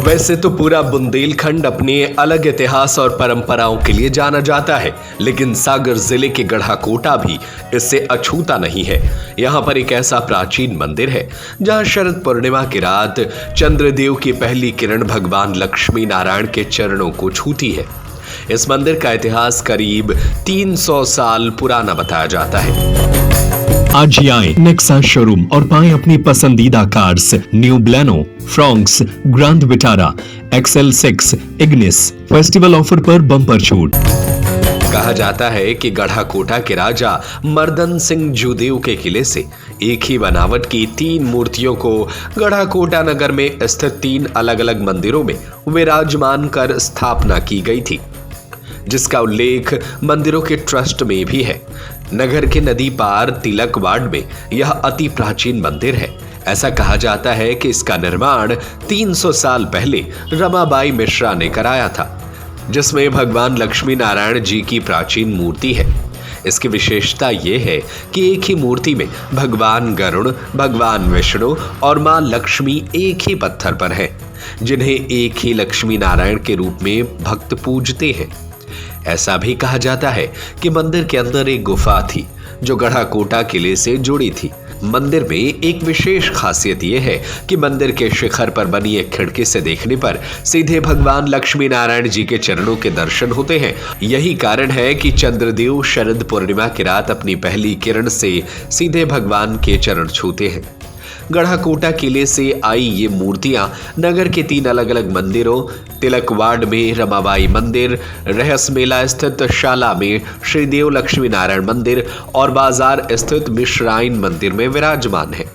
वैसे तो पूरा बुंदेलखंड अपने अलग इतिहास और परंपराओं के लिए जाना जाता है, लेकिन सागर जिले के गढ़ाकोटा भी इससे अछूता नहीं है। यहाँ पर एक ऐसा प्राचीन मंदिर है जहाँ शरद पूर्णिमा की रात चंद्रदेव की पहली किरण भगवान लक्ष्मी नारायण के चरणों को छूती है। इस मंदिर का इतिहास करीब 300 साल पुराना बताया जाता है। आज ही आए नेक्सा शोरूम और पाएं अपनी पसंदीदा cars new Baleno, Fronx, grand Vitara, XL6, Ignis festival offer पर बम्पर छूट। कहा जाता है कि गढ़ाकोटा के राजा मर्दन सिंह जूदेव के किले से एक ही बनावट की 3 मूर्तियों को गढ़ाकोटा नगर में स्थित 3 अलग अलग मंदिरों में विराजमान कर स्थापना की गई थी, जिसका उल्लेख मंदिरों के ट्रस्ट में भी है। नगर के नदी पार तिलक वार्ड में यह अति प्राचीन मंदिर है। ऐसा कहा जाता है कि इसका निर्माण 300 साल पहले रमाबाई मिश्रा ने कराया था, जिसमें भगवान लक्ष्मी नारायण जी की प्राचीन मूर्ति है। इसकी विशेषता यह है कि एक ही मूर्ति में भगवान गरुड़, भगवान विष्णु और मां लक्ष्मी एक ही पत्थर पर हैं, जिन्हें एक ही लक्ष्मी नारायण के रूप में भक्त पूजते हैं। ऐसा भी कहा जाता है कि मंदिर के अंदर एक गुफा थी जो गढ़ाकोटा किले से जुड़ी थी। मंदिर में एक विशेष खासियत यह है कि मंदिर के शिखर पर बनी एक खिड़की से देखने पर सीधे भगवान लक्ष्मी नारायण जी के चरणों के दर्शन होते हैं। यही कारण है कि चंद्रदेव शरद पूर्णिमा की रात अपनी पहली किरण से सीधे भगवान के चरण छूते हैं। गढ़ाकोटा किले से आई ये मूर्तियां नगर के 3 अलग अलग मंदिरों, तिलक वार्ड में रमाबाई मंदिर, रहस मेला स्थित शाला में श्रीदेव लक्ष्मी नारायण मंदिर और बाजार स्थित मिश्राइन मंदिर में विराजमान है।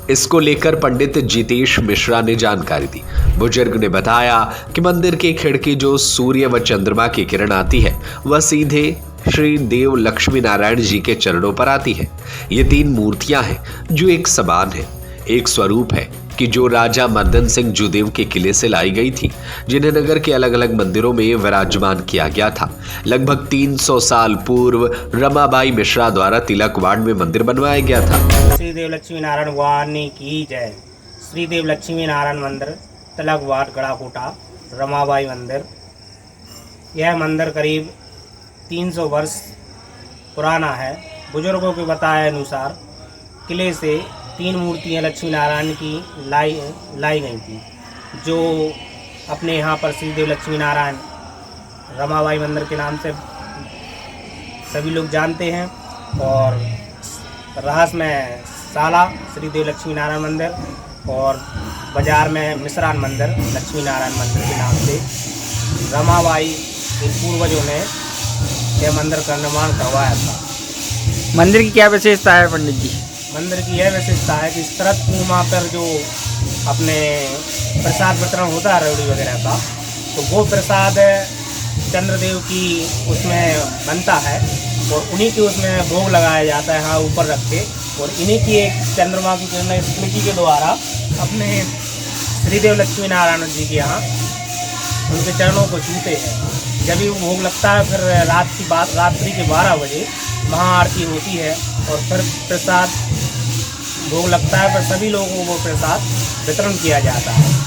इसको लेकर पंडित जितेश मिश्रा ने जानकारी दी। बुजुर्ग ने बताया कि मंदिर की खिड़की जो सूर्य व चंद्रमा की किरण आती है वह सीधे श्री देव लक्ष्मी नारायण जी के चरणों पर आती है। ये 3 मूर्तियां हैं जो एक समान है, एक स्वरूप है कि जो राजा मर्दन सिंह जूदेव के किले से लाई गई थी, जिन्हें नगर के अलग अलग मंदिरों में विराजमान किया गया था। लगभग 300 साल पूर्व रमाबाई मिश्रा द्वारा तिलक वार्ड में मंदिर बनवाया गया था। श्री देव लक्ष्मी नारायण वाणी की जय। श्री देव लक्ष्मी नारायण मंदिर, तिलक वार्ड, गढ़ाकोटा, रमाबाई मंदिर। यह मंदिर करीब 300 वर्ष पुराना है। बुजुर्गों के बताए अनुसार किले से 3 मूर्तियां लक्ष्मी नारायण की लाई गई थी, जो अपने यहाँ पर श्रीदेव लक्ष्मी नारायण रमाबाई मंदिर के नाम से सभी लोग जानते हैं, और रहस में साला श्रीदेव लक्ष्मी नारायण मंदिर और बाजार में मिश्रान मंदिर लक्ष्मी नारायण मंदिर के नाम से रमाबाई के पूर्वजों ने यह मंदिर का निर्माण करवाया था। मंदिर की क्या विशेषता है पंडित जी? मंदिर की यह विशेषता है कि शरद पूर्णिमा पर जो अपने प्रसाद वितरण होता है रेवड़ी वगैरह का, तो वो प्रसाद चंद्रदेव की उसमें बनता है और उन्हीं के उसमें भोग लगाया जाता है, हाँ, ऊपर रख के, और इन्हीं की एक चंद्रमा की किरण इस खिड़की के द्वारा अपने श्रीदेव लक्ष्मी नारायण जी के यहाँ उनके चरणों को छूते हैं। जब भी वो भोग लगता है, फिर रात्रि के 12 बजे महाआरती होती है और फिर प्रसाद भोग लगता है, फिर सभी लोगों को वो प्रसाद वितरण किया जाता है।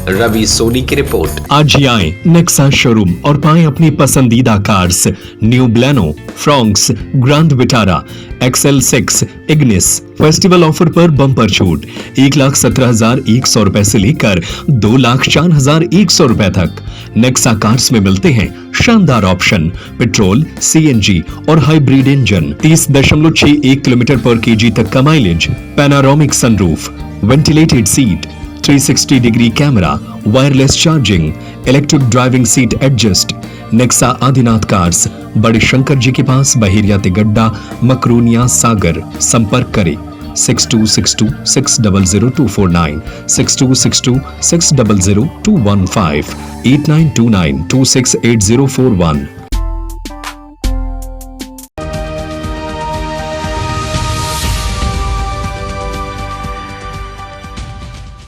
रवि सोनी की रिपोर्ट। आज ही आए नेक्सा शोरूम और पाएं अपनी पसंदीदा cars new Baleno, Fronx, grand Vitara, XL6, Ignis festival offer पर बम्पर छूट 1,17,100 रुपए से लेकर 2,04,100 रुपए तक। नेक्सा कार्स में मिलते हैं शानदार ऑप्शन, पेट्रोल, CNG और हाइब्रिड इंजन, 30.61 किलोमीटर पर kg तक का mileage, panoramic sunroof, ventilated seat, 360 degree camera, wireless charging, electric driving seat adjust. Nexa Adinath cars, बड़े शंकर जी के पास, बहेरिया तिगड्डा, मकरूनिया, सागर। संपर्क करें 6262600249, 6262600215, 8929268041.